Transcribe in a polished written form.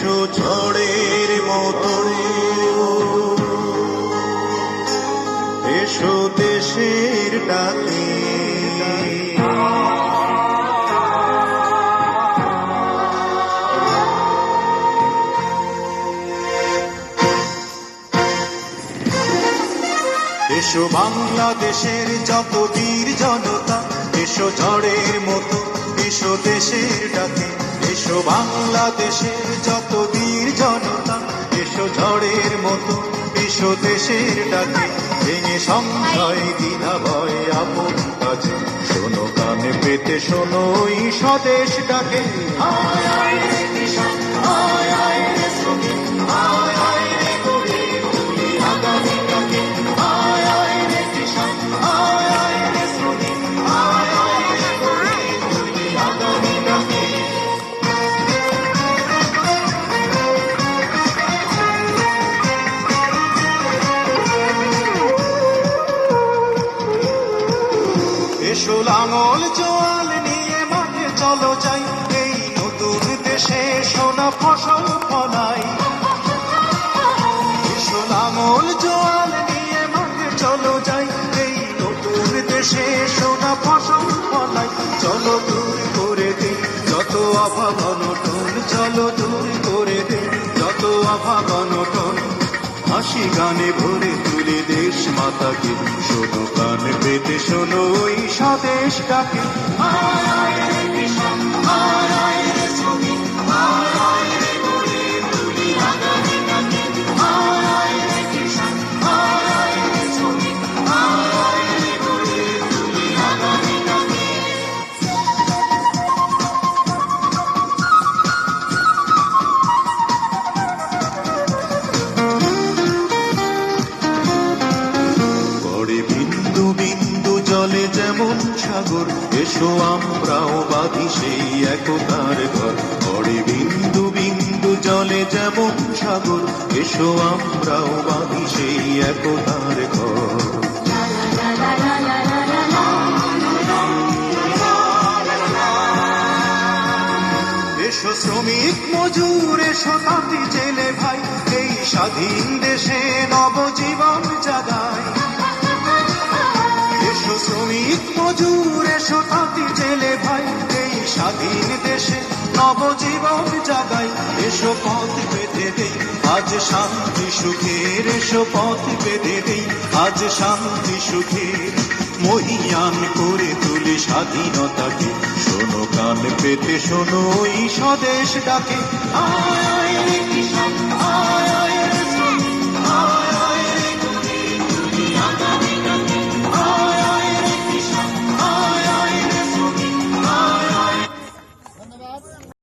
এসো ঝড়ের মতো, এসো দেশের ডাকে, এসো বাংলাদেশের যত বীর জনতা, এসো ঝড়ের মতো, এসো দেশের ডাকে। এসো বাংলাদেশের যত বীর জনতা, এসো ঝড়ের মতো, এসো দেশের ডাকে। ভেঙে সংশয় দ্বিধা ভয় আপন কাজে, শোনো কানে পেতে শোনো এই স্বদেশ ডাকে। আয় আয় রে কিষাণ, আয় আয় রে শ্রমিক, আয় আয় রে গরিব, তুলি আগামী ডাকে। আয় আয় রে কিষাণ, আয় আয় রে শ্রমিক, আয় আয় রে গরিব, তুলি আগামী ডাকে। এসো লাঙল জোয়াল নিয়ে মাঠে চলো যাই, এই নতুন দেশে সোনা ফসল ফলাই। এসো লাঙল জোয়াল নিয়ে মাঠে চলো যাই, এই নতুন দেশে সোনা ফসল ফলাই। চলো দূর করে দে যত অভাব অনটন, চলো দূর করে দে যত অভাব অনটন। হাসি গানে ভরে তুলে দেশ মাতাকে, শোনো কান পেতে শোনো ওই স্বদেশ ডাকে। আয় আয় রে কিষাণ, আয় আয় রে শ্রমিক, আয় আয় রে গরিব, তুলি আগামী ডাকে। আয় আয় রে কিষাণ, আয় আয় রে শ্রমিক, আয় আয় রে গরিব, তুলি আগামী ডাকে। বিন্দু বিন্দু জলে যেমন সাগর, এসো আমরাও বাঁধি সেই একতার ঘর। পড়ে বিন্দু বিন্দু জলে যেমন সাগর, এসো আমরাও বাঁধি সেই একতার ঘর। এসো শ্রমিক মজুর, এসো তাঁতি জেলে ভাই, এই স্বাধীন দেশে নবজীবন জাগায়। এসো শ্রমিক মজুর, এসো তাঁতি জেলে ভাই, এই স্বাধীন দেশে নবজীবন জাগাই। এসো পথ বেঁধে দেই আজ শান্তি সুখের, এসো পথ বেঁধে দেই আজ শান্তি সুখের। মহিয়ান করে তুলি স্বাধীনতাকে, শোনো কান পেতে শোনো এই স্বদেশ ডাকে। আয় আয় রে কিষাণ, আয়